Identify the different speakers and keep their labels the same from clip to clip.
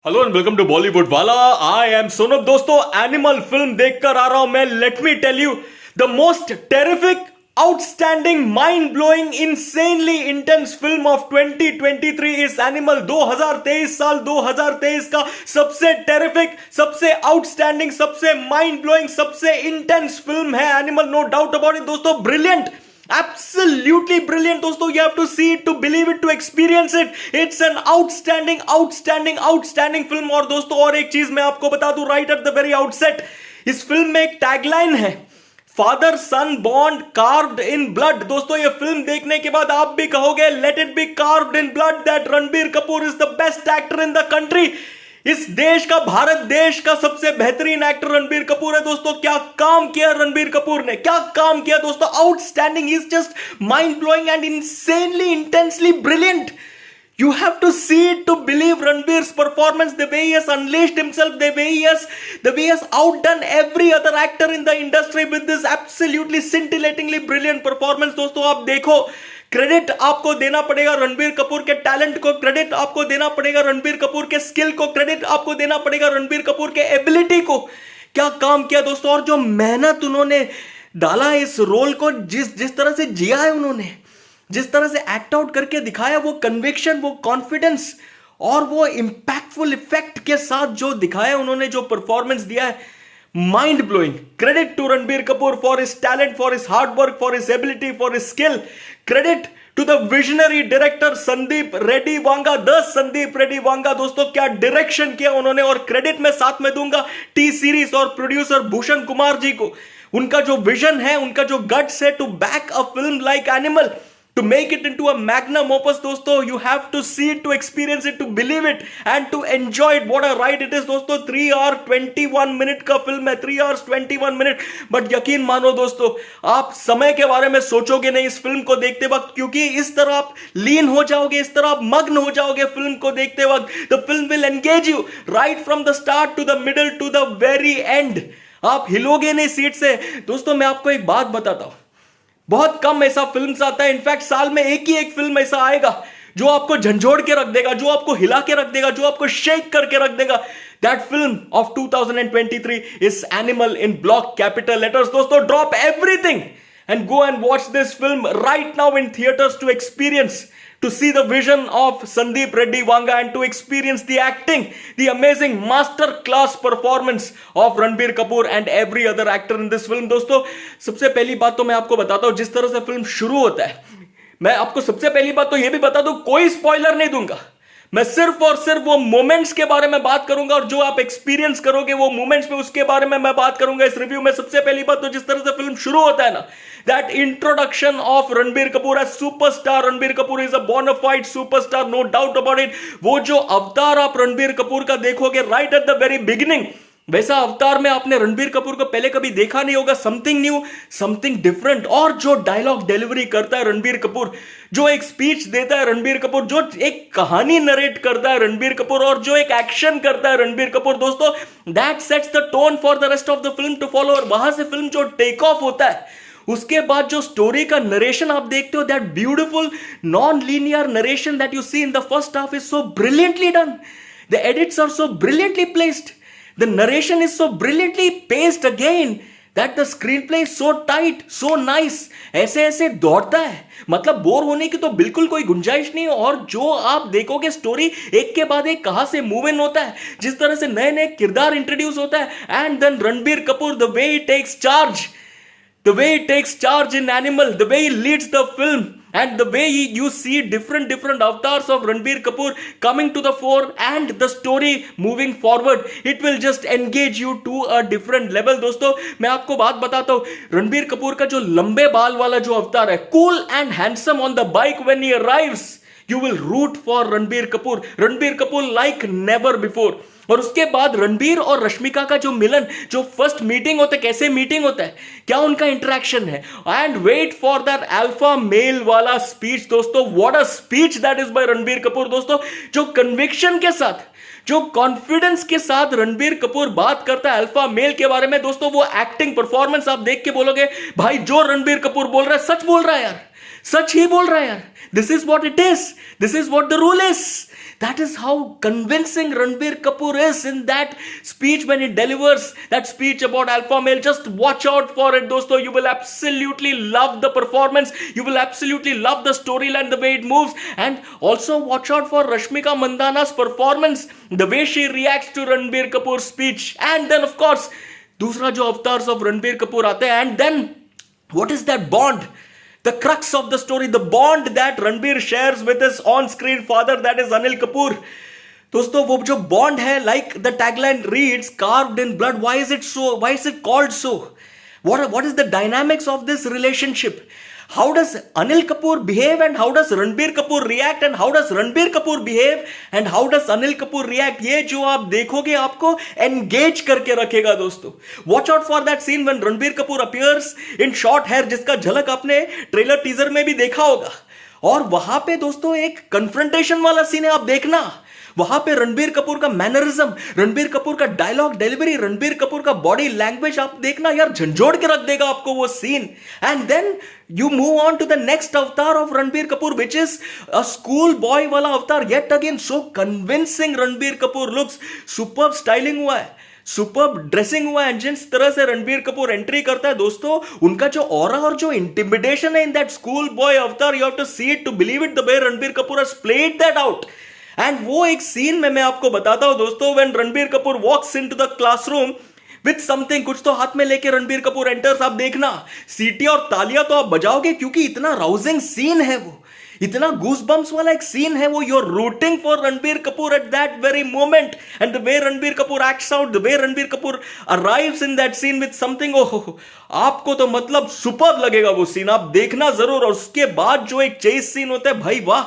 Speaker 1: Hello and welcome to Bollywood वाला। I am Sonam. दोस्तों, Animal film देखकर आ रहा हूं मैं। Let me tell you, the most terrific, outstanding, mind blowing, insanely intense film of 2023 इस एनिमल। 2023 साल 2023 का सबसे टेरिफिक, सबसे आउटस्टैंडिंग, सबसे माइंड ब्लोइंग, सबसे इंटेंस फिल्म है Animal. No doubt about it दोस्तों। ब्रिलियंट, absolutely brilliant दोस्तों। you have to see it to believe it, to experience it. It's an outstanding film। और दोस्तों, और एक चीज मैं आपको बता दूं right at the very outset, इस फिल्म में एक टैगलाइन है, father son bond carved in blood. दोस्तों, ये फिल्म देखने के बाद आप भी कहोगे let it be carved in blood that Ranbir Kapoor is the best actor in the country. इस देश का, भारत देश का सबसे बेहतरीन एक्टर रणबीर कपूर है दोस्तों। क्या काम किया रणबीर कपूर ने, क्या काम किया दोस्तों। Outstanding, is just mind blowing and insanely intensely brilliant. You have to see it to believe Ranbir's performance, the way he has unleashed himself, the way he has outdone every other actor in the industry with this absolutely scintillatingly brilliant performance। दोस्तों, आप देखो, credit आपको देना पड़ेगा रणबीर कपूर के talent को, credit आपको देना पड़ेगा रणबीर कपूर के स्किल को, क्रेडिट आपको देना पड़ेगा रणबीर कपूर के एबिलिटी को। क्या काम किया दोस्तों, और जो मेहनत उन्होंने डाला इस रोल को, जिस तरह से जिया है उन्होंने, जिस तरह से एक्ट आउट करके दिखाया, वो कन्विक्शन, वो कॉन्फिडेंस और वो इंपैक्टफुल इफेक्ट के साथ जो दिखाया उन्होंने, जो परफॉर्मेंस दिया है, mind blowing. Credit to Ranbir Kapoor for his talent, for his hard work, for his ability, for his skill. Credit to the visionary director Sandeep Reddy Vanga, the Sandeep Reddy Vanga. दोस्तों, क्या डायरेक्शन किया उन्होंने। और क्रेडिट मैं साथ में दूंगा टी सीरीज और प्रोड्यूसर भूषण कुमार जी को। उनका जो विजन है, उनका जो गट्स है to back a film like Animal, to make it into a magnum opus दोस्तों, you have to see it, to experience it, to believe it and to enjoy it। what a ride it is दोस्तों। 3 hour 21 minute का film है, 3 hours 21 minute. But यकीन मानो दोस्तों, आप समय के बारे में सोचोगे नहीं इस फिल्म को देखते वक्त, क्योंकि इस तरह आप लीन हो जाओगे, इस तरह आप मग्न हो जाओगे फिल्म को देखते वक्त। The film will engage you right from the start to the middle to the very end. आप हिलोगे नहीं सीट से। दोस्तों, मैं आपको एक बात बताता हूं, बहुत कम ऐसा फिल्म्स आता है, इनफैक्ट साल में एक ही एक फिल्म ऐसा आएगा जो आपको झंझोड़ के रख देगा, जो आपको हिला के रख देगा, जो आपको शेक करके रख देगा। That film of 2023 is Animal in block capital letters. दोस्तों, drop everything and go and watch this film right now in theaters to experience, to see the vision of Sandeep Reddy Vanga and to experience the acting, the amazing master class performance of Ranbir Kapoor and every other actor in this film। दोस्तों, सबसे पहली बात तो मैं आपको बताता हूं, जिस तरह से फिल्म शुरू होता है, मैं आपको सबसे पहली बात तो यह भी बता दूं, कोई स्पॉइलर नहीं दूंगा। मैं सिर्फ और सिर्फ वो मोमेंट्स के बारे में बात करूंगा, और जो आप एक्सपीरियंस करोगे वो मोमेंट्स में, उसके बारे में मैं बात करूंगा इस रिव्यू में। सबसे पहली बात तो, जिस तरह से फिल्म शुरू होता है ना, that introduction of Ranbir Kapoor as superstar. Ranbir Kapoor is a bonafide superstar, no doubt about it. वो जो अवतार आप रणबीर कपूर का देखोगे right at the very beginning, वैसा अवतार में आपने रणबीर कपूर को पहले कभी देखा नहीं होगा। Something new, something different. और जो डायलॉग डिलीवरी करता है रणबीर कपूर, जो एक स्पीच देता है रणबीर कपूर, जो एक कहानी नरेट करता है रणबीर कपूर, और जो एक एक्शन करता है रणबीर कपूर, दोस्तों, that sets the tone for the rest of the film to follow. और वहां से फिल्म जो टेक ऑफ होता है, उसके बाद जो स्टोरी का नरेशन आप देखते हो, that beautiful non linear narration that you see in the first half is so brilliantly done. The edits are so brilliantly placed, the narration is so brilliantly paced again that the screenplay is so tight, so nice। ऐसे ऐसे दौड़ता है, मतलब bore होने की तो बिल्कुल कोई गुंजाइश नहीं। और जो आप देखोगे स्टोरी एक के बाद एक कहां से मूव इन होता है, जिस तरह से नए नए किरदार इंट्रोड्यूस होता है, and then Ranbir Kapoor, the way he takes charge, the way he takes charge in Animal, the way he leads the film, and the way you see different avatars of Ranbir Kapoor coming to the fore and the story moving forward, it will just engage you to a different level। दोस्तों, मैं आपको बात बताता हूं, रणबीर कपूर का जो लंबे बाल वाला जो अवतार है, cool and handsome on the bike when he arrives, you will root for Ranbir Kapoor like never before। और उसके बाद रणबीर और रश्मिका का जो मिलन, जो फर्स्ट मीटिंग होता है, कैसे मीटिंग होता है, क्या उनका इंटरेक्शन है, and wait for that alpha male वाला स्पीच। दोस्तों, what a speech that is by Ranbir Kapoor. दोस्तों, जो कन्विक्शन के साथ, जो कॉन्फिडेंस के साथ रणबीर कपूर बात करता है अल्फा मेल के बारे में, दोस्तों, वो एक्टिंग परफॉर्मेंस आप देख के बोलोगे, भाई जो रणबीर कपूर बोल रहा है सच बोल रहा है यार, सच ही बोल रहा है यार। This is what it is, this is what the rule is. That is how convincing Ranbir Kapoor is in that speech when he delivers that speech about alpha male. Just watch out for it, dosto. You will absolutely love the performance. You will absolutely love the storyline, the way it moves. And also watch out for Rashmika Mandana's performance, the way she reacts to Ranbir Kapoor's speech. And then of course, दूसरा जो avatars of Ranbir Kapoor आते हैं. And then what is that bond? The crux of the story, the bond that Ranbir shares with his on-screen father, that is Anil Kapoor. दोस्तों वो जो bond है, like the tagline reads, carved in blood. Why is it so? Why is it called so? What is the dynamics of this relationship? How does Anil Kapoor behave and how does Ranbir Kapoor react and how does Ranbir Kapoor behave and how does Anil Kapoor react? ये जो आप देखोगे आपको engage करके रखेगा दोस्तों. Watch out for that scene when Ranbir Kapoor appears in short hair, जिसका झलक आपने ट्रेलर टीजर में भी देखा होगा. और वहां पे दोस्तों एक confrontation वाला सीन है, आप देखना. वहां पे रणबीर कपूर का मैनरिज्म, रणबीर कपूर का डायलॉग डिलीवरी, रणबीर कपूर का बॉडी लैंग्वेज आप देखना यार, झंझोड़ के रख देगा आपको वो scene. And then you move on to the next avatar of Ranbir Kapoor, which is a school boy वाला अवतार. Yet again so convincing Ranbir Kapoor looks. Superb styling हुआ है, सुपर्ब ड्रेसिंग हुआ है. जिस तरह से रणबीर कपूर एंट्री करता है दोस्तों, उनका जो ऑरा और जो इंटिमिडेशन है in that school boy avatar, you have to see it to believe it the way Ranbir Kapoor has played that out. And वो एक सीन में मैं आपको बताता हूं दोस्तों, when Ranbir Kapoor walks into the classroom with something, कुछ तो हाथ में लेके रणबीर कपूर एंटर्स. आप देखना सीटी और तालियां तो आप बजाओगे क्योंकि इतना राउजिंग सीन है वो, इतना गूज़बम्प्स वाला एक सीन है वो. You are rooting for Ranbir Kapoor at that very moment and the way Ranbir Kapoor acts out, the way Ranbir Kapoor arrives in that scene with something. ओहो, आपको तो मतलब सुपर्ब लगेगा वो सीन, आप देखना जरूर. और उसके बाद जो एक चेस सीन होता है भाई, वाह,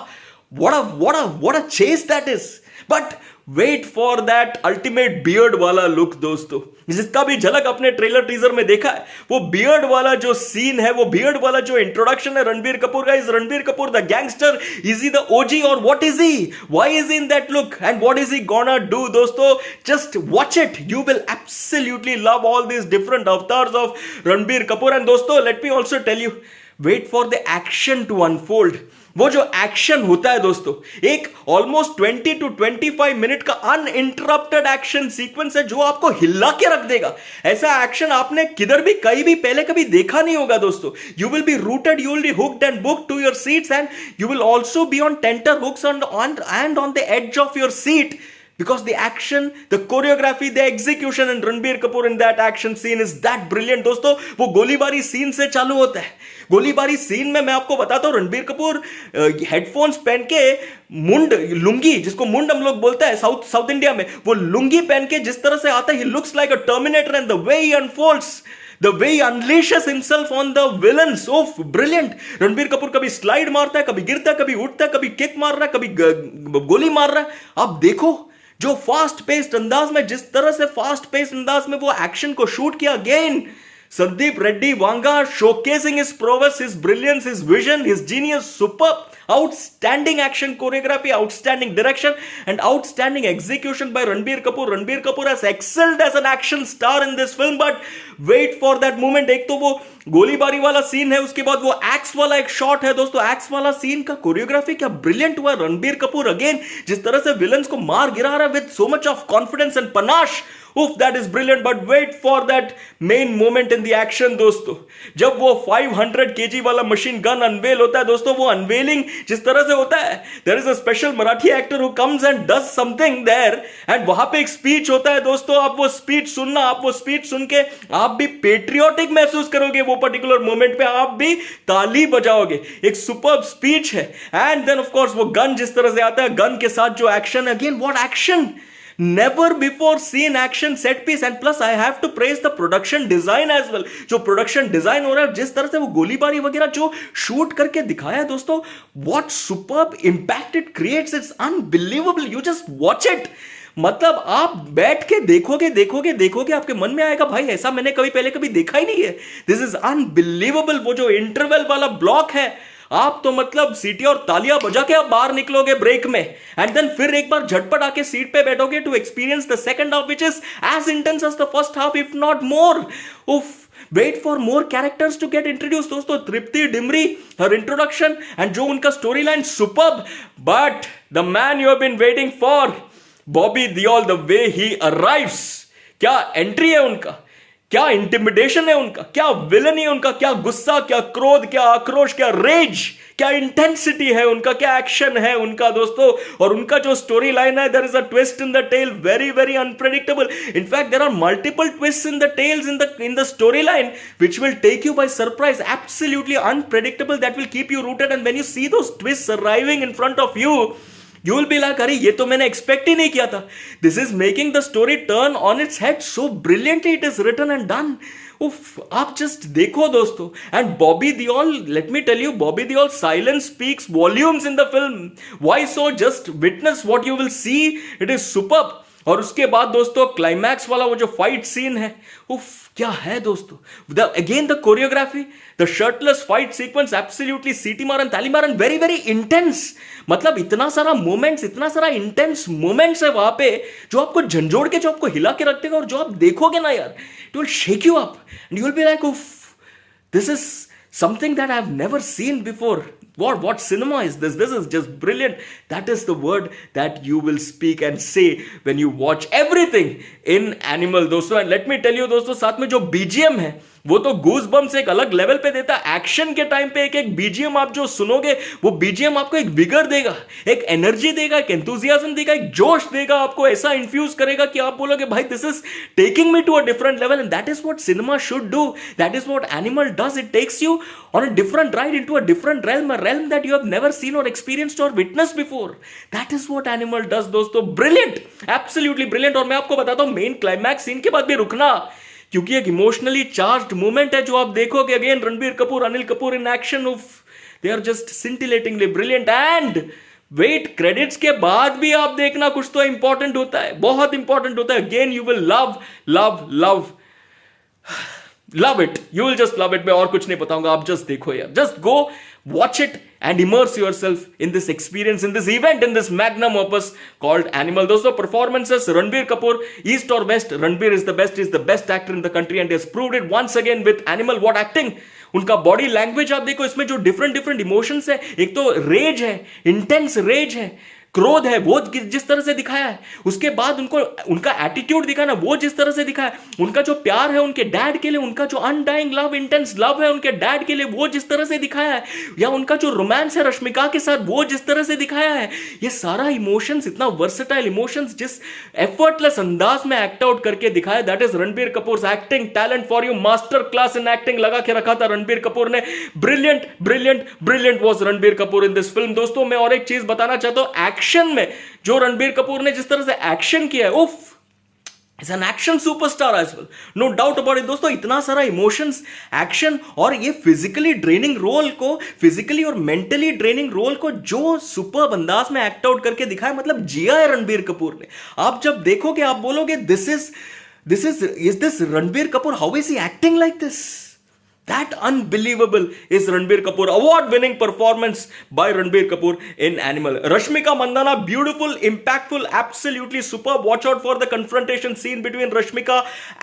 Speaker 1: what a chase that is. But wait for that ultimate beard वाला लुक दोस्तों, जिसका भी झलक अपने ट्रेलर टीजर में देखा है. वो बियर्ड वाला जो सीन है, वो बियर्ड वाला जो इंट्रोडक्शन है रणबीर कपूर का. Is Ranbir Kapoor the gangster? Is he the OG और what is he? Why is in that look and what is he gonna do दोस्तों? Just watch it, you will absolutely love all this different avatars of Ranbir Kapoor. And दोस्तों let me also tell you, wait for the action to unfold. वो जो action होता है दोस्तों, एक almost 20 to 25 minute का uninterrupted action sequence है जो आपको हिला के रख देगा. ऐसा एक्शन आपने किधर भी कहीं भी पहले कभी देखा नहीं होगा दोस्तों. You will be rooted, you will be hooked and booked to your seats and you will also be on tenter hooks and on the edge of your seat. Because the action, the choreography, the execution and Ranbir Kapoor in that action scene is that brilliant दोस्तों. वो गोलीबारी scene से चालू होता है. गोलीबारी scene में मैं आपको बताता हूँ, रणबीर कपूर हेडफोन्स पहन के, मुंड, लुंगी, जिसको मुंड हम लोग बोलते हैं साउथ इंडिया में, वो लुंगी पहन के जिस तरह से आता है, he looks like a Terminator and the way he unfolds, the way he unleashes himself on the villains, oh brilliant. Ranbir Kapoor कभी स्लाइड मारता है, कभी गिरता है, कभी उठता है, कभी किक मार रहा है, कभी गोली मार रहा है. आप देखो जो फास्ट पेस्ड अंदाज में, जिस तरह से फास्ट पेस्ड अंदाज में वो एक्शन को शूट किया. Again Sandeep Reddy Vanga showcasing his prowess, his brilliance, his vision, his genius. Superb, outstanding action choreography, outstanding direction and outstanding execution by Ranbir Kapoor. Ranbir Kapoor has excelled as an action star in this film, but wait for that moment. एक तो वो गोलीबारी वाला scene है, उसके बाद वो x वाला एक शॉट है दोस्तों. एक्स वाला सीन का कोरियोग्राफी क्या ब्रिलियंट हुआ. रणबीर कपूर अगेन जिस तरह से विलन्स को मार गिरा रहा है with so much of confidence and panache, Oof, that is brilliant. But wait for that main moment in the action दोस्तों, जब वो 500 kg वाला मशीन गन अनवेल होता है दोस्तों. वो अनवेलिंग जिस तरह से होता है, there is a special Marathi actor who comes and does something there, and वहां पे एक स्पीच होता है दोस्तों. आप वो स्पीच सुनना, आप वो स्पीच सुन के आप भी पेट्रियोटिक महसूस करोगे. वो पर्टिकुलर मोमेंट पे आप भी ताली बजाओगे. एक सुपर्ब स्पीच है. एंड देन ऑफ कोर्स वो गन जिस तरह से आता है, गन के साथ जो action, again what action, never before seen action set piece. and plus I have to praise the production design as well. जो production design हो रहा है, जिस तरह से वो गोलीबारी वगैरह जो शूट करके दिखाया है दोस्तों, what superb impact it creates. it's unbelievable. you just watch it. मतलब आप बैठ के देखोगे आपके मन में आएगा भाई ऐसा मैंने कभी पहले कभी देखा ही नहीं है. This is unbelievable. वो जो इंटरवल वाला ब्लॉक है, आप तो मतलब सीटी और तालियां बजा के आप बाहर निकलोगे ब्रेक में, एंड देन फिर एक बार झटपट आके सीट पे बैठोगे to experience the second half, which is as intense as the first half, if not more. Oof, wait for more characters to get introduce दोस्तों. Tripti Dimri, her introduction and जो उनका story line superb. But the man you have been waiting for, Bobby Deol, the way he arrives. क्या entry है उनका, क्या intimidation है उनका, क्या विलन है उनका, क्या गुस्सा, क्या क्रोध, क्या आक्रोश, क्या रेज, क्या इंटेंसिटी है उनका, क्या एक्शन है उनका दोस्तों. और उनका जो स्टोरी लाइन है, there is a twist in the tale, very very unpredictable. In fact there are multiple twist in the tales in the story line which will take you by surprise, absolutely unpredictable, that will keep you rooted. And when you see those twists arriving in front of you, you will be like, अरे ये तो मैंने expect ही नहीं किया था. This is making the story turn on its head so brilliantly. It is written and done. उफ, आप just देखो दोस्तों. And Bobby Deol, let me tell you, Bobby Deol silence speaks volumes in the film. Why so? Just witness what you will see. It is superb. और उसके बाद दोस्तों climax वाला वो जो फाइट सीन है, उफ, क्या है दोस्तों. Again the choreography, the shirtless fight sequence, absolutely सीटी मारन, ताली मारन, वेरी वेरी इंटेंस. मतलब इतना सारा मोमेंट्स, इतना सारा इंटेंस मोमेंट्स है वहां पे जो आपको झंझोड़ के, जो आपको हिला के रख देगा. और जो आप देखोगे ना यार, it will shake you up and you will be like, oof, this is something that I have never seen before. What cinema is this? This is just brilliant. That is the word that you will speak and say when you watch everything in Animal दोस्तों. And let me tell you दोस्तों, साथ में जो BGM है वो तो goose bumps एक अलग लेवल पे देता है. एक्शन के टाइम पे एक एक बीजीएम आप जो सुनोगे, वो बीजीएम आपको एक विगर देगा, एक एनर्जी देगा, एक एंथुजियाज्म देगा, एक जोश देगा, आपको ऐसा इन्फ्यूज करेगा कि आप बोलोगे भाई this is taking me to a different level. And that is what cinema should do. That is what Animal does. It takes you on a different ride into a different realm, a realm that you have never seen or experienced or witnessed before. That is what Animal does दोस्तों. Brilliant, absolutely brilliant. और मैं आपको बताता हूं, main climax scene के बाद भी रुकना, क्योंकि एक इमोशनली चार्ज्ड मोमेंट है जो आप देखोगे. Again Ranbir Kapoor, Anil Kapoor in action, they are just scintillatingly brilliant. And wait, credits के बाद भी आप देखना, कुछ तो इंपॉर्टेंट होता है, बहुत इंपॉर्टेंट होता है. Again you will love love love love it. You will just love it. मैं और कुछ नहीं बताऊंगा, आप just देखो यार. Just go watch it and immerse yourself in this experience, in this event, in this magnum opus called Animal. दोस्तों performances, Ranbir Kapoor, east or west, Ranbir is the best actor in the country and he has proved it once again with Animal. What acting, उनका body language आप देखो, इसमें जो different emotions है, एक तो raise है, इंटेंस रेज है, क्रोध है, वो जिस तरह से दिखाया है. उसके बाद उनको उनका एटीट्यूड दिखाना, वो जिस तरह से दिखाया है. उनका जो प्यार है उनके डैड के लिए, उनका जो अनडाइंग लव, इंटेंस लव है उनके डैड के लिए, वो जिस तरह से दिखाया है. या उनका जो रोमांस है रश्मिका के साथ, वो जिस तरह से दिखाया है. ये सारा इमोशंस, इतना वर्सेटाइल इमोशंस जिस एफर्टलेस अंदाज में एक्ट आउट करके दिखाया, that is Ranbir Kapoor acting talent for you. Master class in acting लगा के रखा था रणबीर कपूर ने. Brilliant brilliant brilliant was Ranbir Kapoor in this film. दोस्तों मैं और एक चीज बताना चाहता हूं, एक्शन में जो रणबीर कपूर ने जिस तरह से एक्शन किया है, उफ, is an action superstar as well, no doubt about it. दोस्तों इतना सारा इमोशंस, एक्शन, और ये फिजिकली ड्रेनिंग रोल को, फिजिकली और मेंटली ड्रेनिंग रोल को जो सुपर्ब अंदाज में एक्ट आउट करके दिखाया, मतलब जिया है रणबीर कपूर ने. आप जब देखोगे आप बोलोगे this is this Ranbir Kapoor, how is he acting like this. That unbelievable is Ranbir Kapoor. Award-winning performance by Ranbir Kapoor in Animal. Rashmika Mandanna, beautiful, impactful, absolutely superb. Watch out for the confrontation scene between Rashmika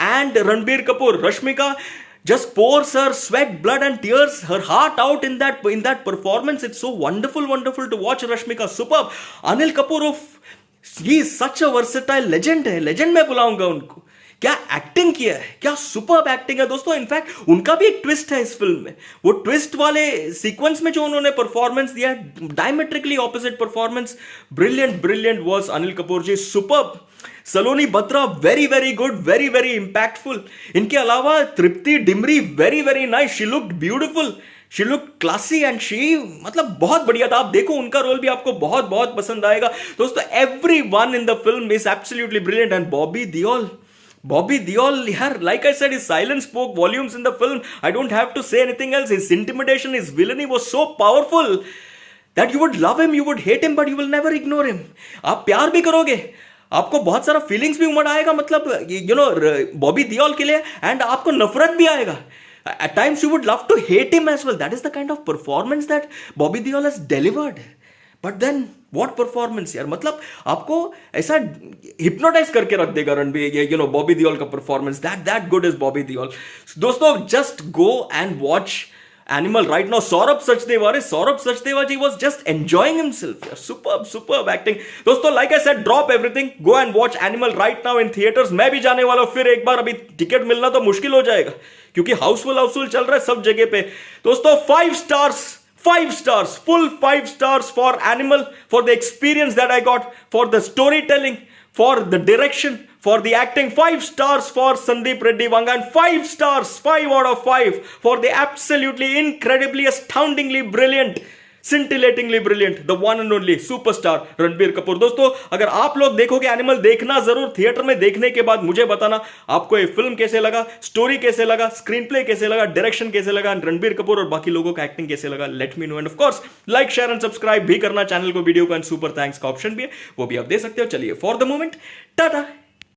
Speaker 1: and Ranbir Kapoor. Rashmika just pours her sweat, blood and tears, her heart out in that performance. It's so wonderful to watch Rashmika. Superb. Anil Kapoor, he is such a versatile legend है. Legend मैं बुलाऊंगा उनको. क्या acting किया है, क्या superb acting है दोस्तों. In fact उनका भी एक ट्विस्ट है इस फिल्म में. वो ट्विस्ट वाले सीक्वेंस में जो उन्होंने परफॉर्मेंस दिया है, diametrically opposite performance. Brilliant was Anil Kapoor ji, superb. Saloni Batra, very very good, very very impactful. इनके अलावा Tripti Dimri, very very nice. She looked beautiful, she look classy and she, मतलब बहुत बढ़िया था. आप देखो उनका रोल भी आपको बहुत बहुत पसंद आएगा दोस्तों. Everyone in the film is absolutely brilliant. And Bobby Deol, like I said, his silence spoke volumes in the film. I don't have to say anything else. His intimidation, his villainy was so powerful that you would love him, you would hate him, but you will never ignore him. आप प्यार भी करोगे, आपको बहुत सारा feelings भी उमड़ आएगा, मतलब यू नो बॉबी दियोल के लिए, एंड आपको नफरत भी आएगा. At times you would love to hate him as well. That is the kind of performance that Bobby Deol has delivered. But then what performance यार, मतलब आपको ऐसा हिप्नोटाइज करके रख देगा रणबीर, यू नो बॉबी देओल का performance, that good is Bobby Deol. दोस्तों just go and watch Animal right now. Saurabh Sachdeva ji was just enjoying himself यार, सुपर्ब एक्टिंग। दोस्तों like I said, drop everything, go and watch Animal right now in theatres. मैं भी जाने वाला हूं फिर एक बार, अभी टिकट मिलना तो मुश्किल हो जाएगा क्योंकि हाउसफुल चल रहा है सब जगह पे। दोस्तों 5 stars, full 5 stars for Animal, for the experience that I got, for the storytelling, for the direction, for the acting. 5 stars for Sandeep Reddy Vanga, and 5 stars, 5 out of 5 for the absolutely incredibly astoundingly brilliant, scintillatingly brilliant, the one and only superstar Ranbir Kapoor. दोस्तों अगर आप लोग देखोगे animal, देखना जरूर theatre में। देखने के बाद मुझे बताना आपको ये फिल्म कैसे लगा, स्टोरी कैसे लगा, स्क्रीन प्ले कैसे लगा, डायरेक्शन कैसे लगा, रणबीर कपूर और बाकी लोगों का एक्टिंग कैसे लगा। Let me know, end of course like share and subscribe भी करना चैनल को, वीडियो को, एंड सुपर थैंक्स का ऑप्शन भी है वो भी आप दे सकते हो। चलिए फॉर द मोमेंट टाटा।